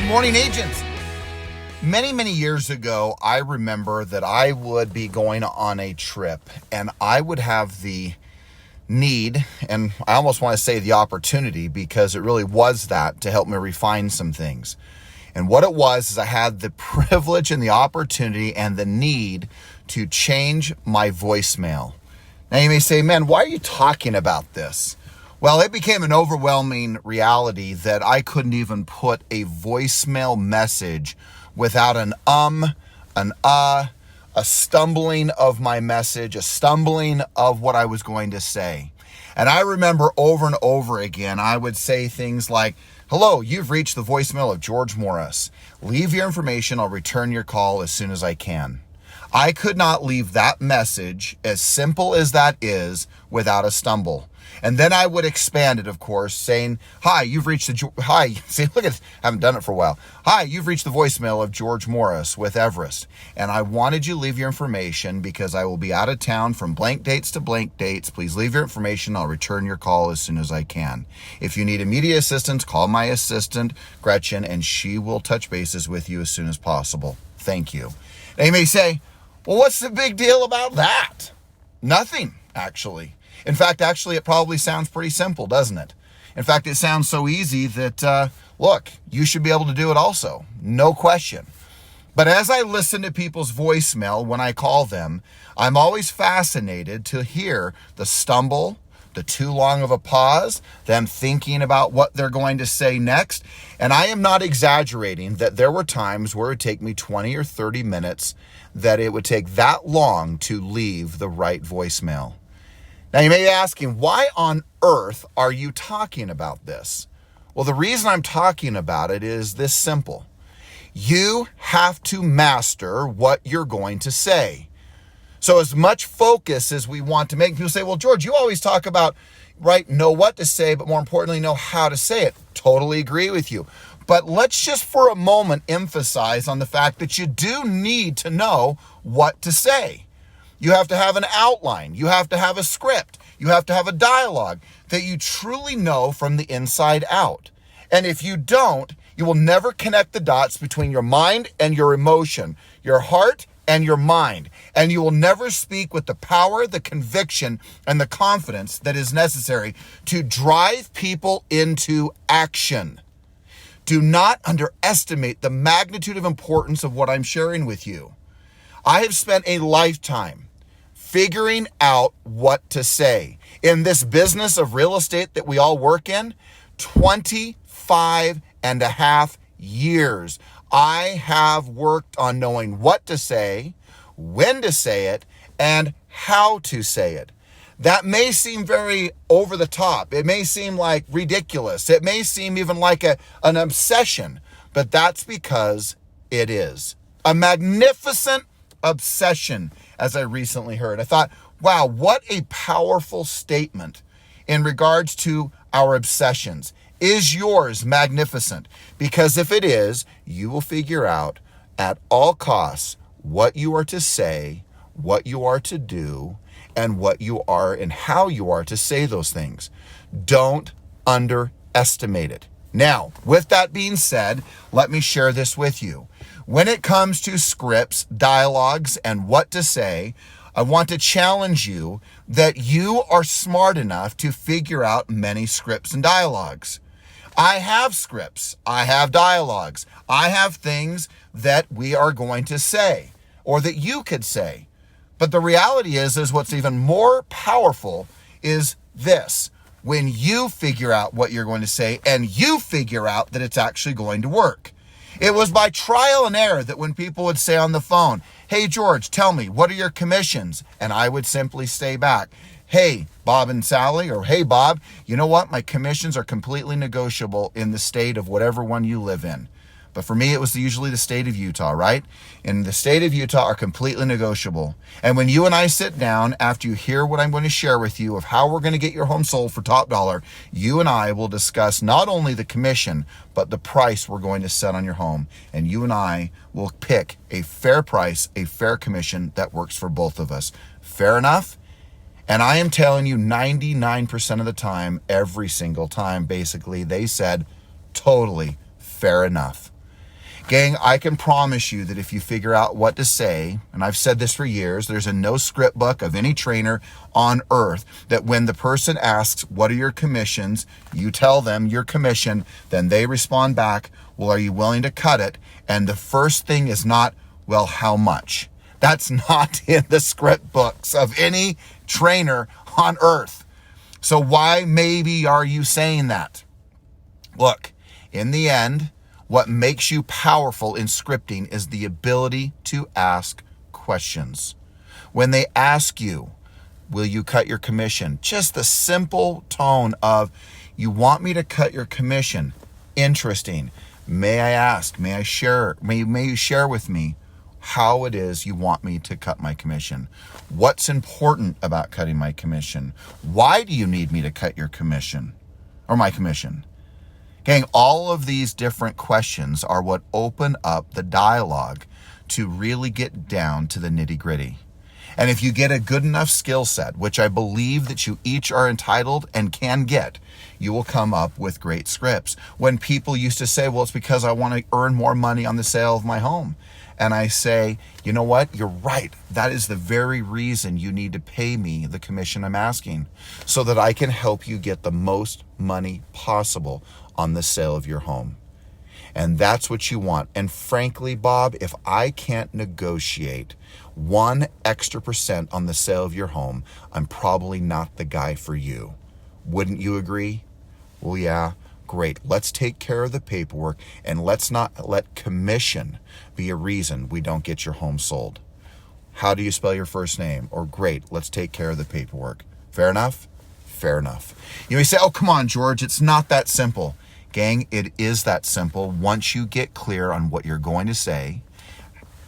morning, agents. Many years ago, I remember that I would be going on a trip and I would have the need, and I almost want to say the opportunity, because it really was that, to help me refine some things. And what it was is I had the privilege and the opportunity and the need to change my voicemail. Now you may say, man, why are you talking about this? Well, it became an overwhelming reality that I couldn't even put a voicemail message without a stumbling of my message, a stumbling of what I was going to say. And I remember over and over again, I would say things like, hello, you've reached the voicemail of George Morris. Leave your information, I'll return your call as soon as I can. I could not leave that message, as simple as that is, without a stumble. And then I would expand it, of course, saying, hi, you've reached see, look at this, I haven't done it for a while. Hi, you've reached the voicemail of George Morris with Everest. And I wanted you to leave your information because I will be out of town from blank dates to blank dates. Please leave your information. I'll return your call as soon as I can. If you need immediate assistance, call my assistant, Gretchen, and she will touch bases with you as soon as possible. Thank you. Now you may say, well, what's the big deal about that? Nothing, actually. In fact, it probably sounds pretty simple, doesn't it? In fact, it sounds so easy that, look, you should be able to do it also. No question. But as I listen to people's voicemail when I call them, I'm always fascinated to hear the stumble, the too long of a pause, them thinking about what they're going to say next. And I am not exaggerating that there were times where it would take me 20 or 30 minutes, that it would take that long to leave the right voicemail. Now you may be asking, why on earth are you talking about this? Well, the reason I'm talking about it is this simple. You have to master what you're going to say. So as much focus as we want to make, people say, well, George, you always talk about, right, know what to say, but more importantly, know how to say it. Totally agree with you. But let's just for a moment emphasize on the fact that you do need to know what to say. You have to have an outline. You have to have a script. You have to have a dialogue that you truly know from the inside out. And if you don't, you will never connect the dots between your mind and your emotion, your heart and your mind. And you will never speak with the power, the conviction, and the confidence that is necessary to drive people into action. Do not underestimate the magnitude of importance of what I'm sharing with you. I have spent a lifetime figuring out what to say. In this business of real estate that we all work in, 25 and a half years, I have worked on knowing what to say, when to say it, and how to say it. That may seem very over the top. It may seem like ridiculous. It may seem even like an obsession, but that's because it is a magnificent obsession, as I recently heard. I thought, wow, what a powerful statement in regards to our obsessions. Is yours magnificent? Because if it is, you will figure out at all costs what you are to say, what you are to do, and what you are and how you are to say those things. Don't underestimate it. Now, with that being said, let me share this with you. When it comes to scripts, dialogues, and what to say, I want to challenge you that you are smart enough to figure out many scripts and dialogues. I have scripts, I have dialogues, I have things that we are going to say, or that you could say. But the reality is what's even more powerful is this. When you figure out what you're going to say and you figure out that it's actually going to work. It was by trial and error that when people would say on the phone, hey, George, tell me, what are your commissions? And I would simply say back, hey, Bob and Sally, or hey, Bob, you know what? My commissions are completely negotiable in the state of whatever one you live in. But for me, it was usually the state of Utah, right? And the state of Utah are completely negotiable. And when you and I sit down, after you hear what I'm going to share with you of how we're going to get your home sold for top dollar, you and I will discuss not only the commission, but the price we're going to set on your home. And you and I will pick a fair price, a fair commission that works for both of us. Fair enough? And I am telling you 99% of the time, every single time, basically, they said, totally fair enough. Gang, I can promise you that if you figure out what to say, and I've said this for years, there's a no script book of any trainer on earth that when the person asks, what are your commissions? You tell them your commission, then they respond back, well, are you willing to cut it? And the first thing is not, well, how much? That's not in the script books of any trainer on earth. So why maybe are you saying that? Look, in the end, what makes you powerful in scripting is the ability to ask questions. When they ask you, will you cut your commission? Just the simple tone of, you want me to cut your commission. Interesting. May I ask, may you share with me how it is you want me to cut my commission? What's important about cutting my commission? Why do you need me to cut your commission or my commission? Gang, all of these different questions are what open up the dialogue to really get down to the nitty-gritty. And if you get a good enough skill set, which I believe that you each are entitled and can get, you will come up with great scripts. When people used to say, well, it's because I want to earn more money on the sale of my home. And I say, you know what? You're right. That is the very reason you need to pay me the commission I'm asking, so that I can help you get the most money possible on the sale of your home. And that's what you want. And frankly, Bob, if I can't negotiate 1 extra % on the sale of your home, I'm probably not the guy for you. Wouldn't you agree? Well, yeah. Great. Let's take care of the paperwork, and let's not let commission be a reason we don't get your home sold. How do you spell your first name? Or great, let's take care of the paperwork. Fair enough? Fair enough. You may say, oh, come on, George, it's not that simple. Gang, it is that simple once you get clear on what you're going to say,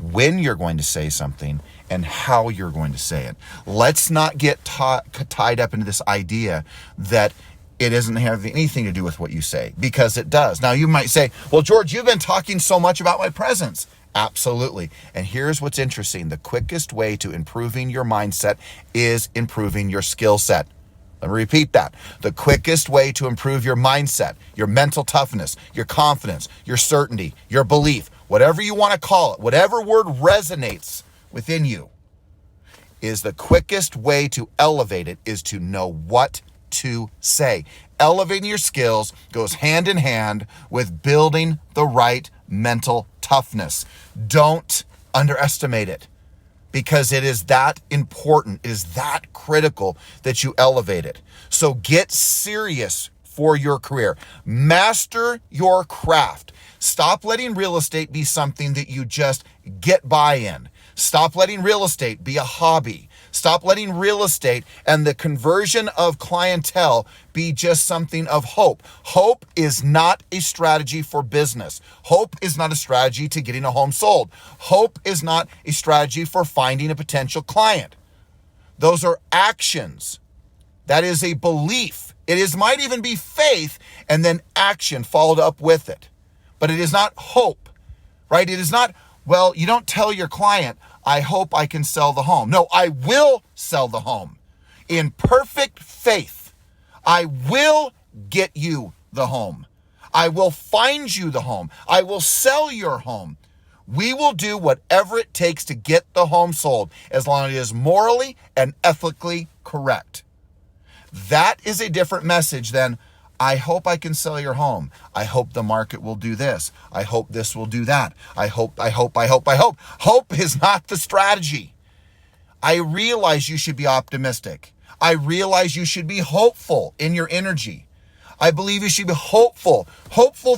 when you're going to say something, and how you're going to say it. Let's not get tied up into this idea that it doesn't have anything to do with what you say, because it does. Now, you might say, well, George, you've been talking so much about my presence. Absolutely. And here's what's interesting. The quickest way to improving your mindset is improving your skill set. Let me repeat that. The quickest way to improve your mindset, your mental toughness, your confidence, your certainty, your belief, whatever you want to call it, whatever word resonates within you, is the quickest way to elevate it is to know what to say. Elevating your skills goes hand in hand with building the right mental toughness. Don't underestimate it, because it is that important, it is that critical that you elevate it. So get serious for your career. Master your craft. Stop letting real estate be something that you just get by in. Stop letting real estate be a hobby. Stop letting real estate and the conversion of clientele be just something of hope. Hope is not a strategy for business. Hope is not a strategy to getting a home sold. Hope is not a strategy for finding a potential client. Those are actions. That is a belief. Might even be faith and then action followed up with it. But it is not hope, right? It is not, well, you don't tell your client, I hope I can sell the home. No, I will sell the home. In perfect faith, I will get you the home. I will find you the home. I will sell your home. We will do whatever it takes to get the home sold, as long as it is morally and ethically correct. That is a different message than, I hope I can sell your home. I hope the market will do this. I hope this will do that. I hope. Hope is not the strategy. I realize you should be optimistic. I realize you should be hopeful in your energy. I believe you should be hopeful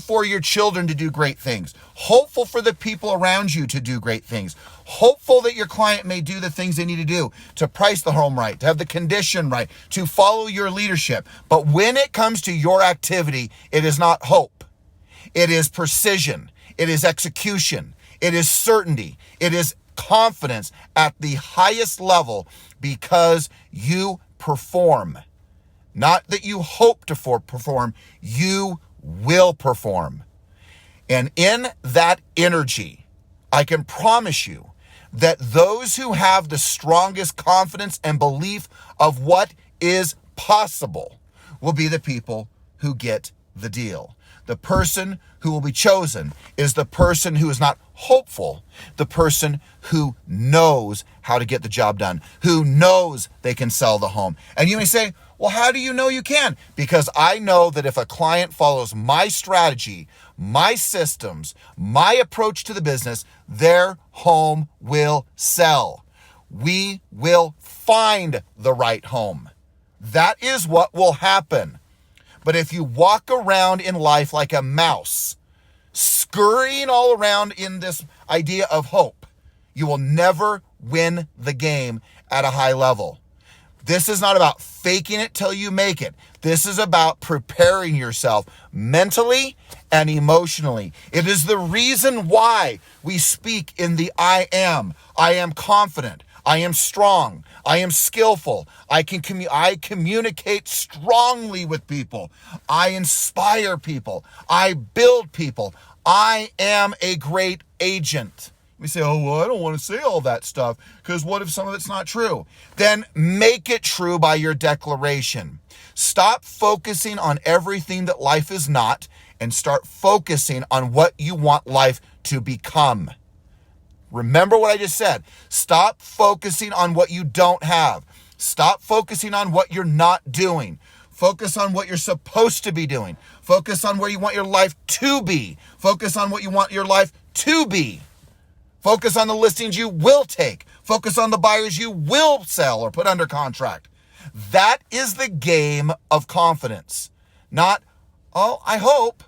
for your children to do great things, hopeful for the people around you to do great things, hopeful that your client may do the things they need to do to price the home right, to have the condition right, to follow your leadership. But when it comes to your activity, it is not hope. It is precision. It is execution. It is certainty. It is confidence at the highest level, because you perform. Not that you hope to perform, you will perform. And in that energy, I can promise you that those who have the strongest confidence and belief of what is possible will be the people who get the deal. The person who will be chosen is the person who is not hopeful, the person who knows how to get the job done, who knows they can sell the home. And you may say, well, how do you know you can? Because I know that if a client follows my strategy, my systems, my approach to the business, their home will sell. We will find the right home. That is what will happen. But if you walk around in life like a mouse, scurrying all around in this idea of hope, you will never win the game at a high level. This is not about faking it till you make it. This is about preparing yourself mentally and emotionally. It is the reason why we speak in the I am. I am confident. I am strong. I am skillful. I communicate strongly with people. I inspire people. I build people. I am a great agent. We say, oh, well, I don't want to say all that stuff because what if some of it's not true? Then make it true by your declaration. Stop focusing on everything that life is not and start focusing on what you want life to become. Remember what I just said. Stop focusing on what you don't have. Stop focusing on what you're not doing. Focus on what you're supposed to be doing. Focus on where you want your life to be. Focus on what you want your life to be. Focus on the listings you will take. Focus on the buyers you will sell or put under contract. That is the game of confidence. Not, oh, I hope.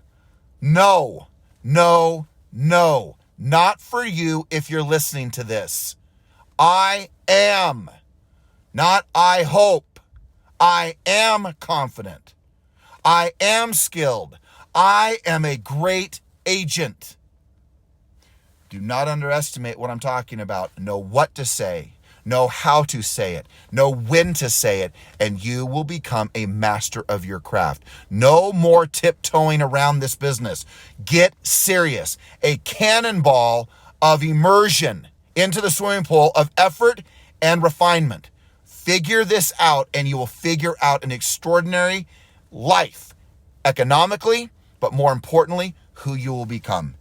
No, no, no. Not for you if you're listening to this. I am. Not I hope. I am confident. I am skilled. I am a great agent. Do not underestimate what I'm talking about. Know what to say. Know how to say it. Know when to say it. And you will become a master of your craft. No more tiptoeing around this business. Get serious. A cannonball of immersion into the swimming pool of effort and refinement. Figure this out and you will figure out an extraordinary life economically, but more importantly, who you will become.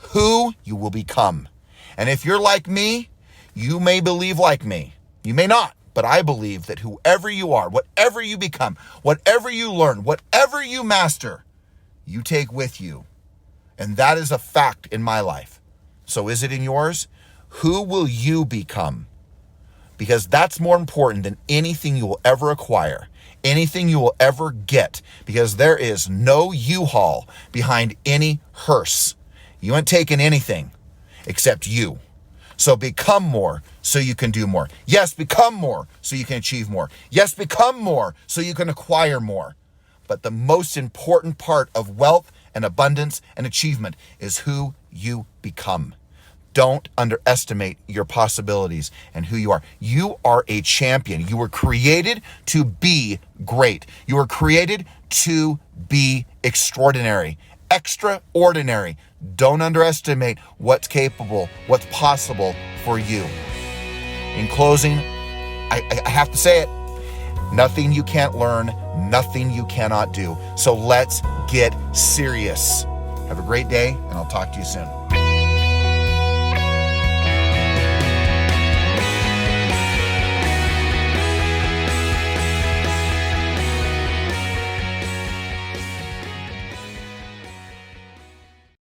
Who you will become. And if you're like me, you may believe like me. You may not, but I believe that whoever you are, whatever you become, whatever you learn, whatever you master, you take with you. And that is a fact in my life. So is it in yours? Who will you become? Because that's more important than anything you will ever acquire, anything you will ever get, because there is no U-Haul behind any hearse. You ain't taking anything except you. So become more so you can do more. Yes, become more so you can achieve more. Yes, become more so you can acquire more. But the most important part of wealth and abundance and achievement is who you become. Don't underestimate your possibilities and who you are. You are a champion. You were created to be great. You were created to be extraordinary. Extraordinary. Don't underestimate what's capable, what's possible for you. In closing, I have to say it. Nothing you can't learn, nothing you cannot do. So let's get serious. Have a great day, and I'll talk to you soon.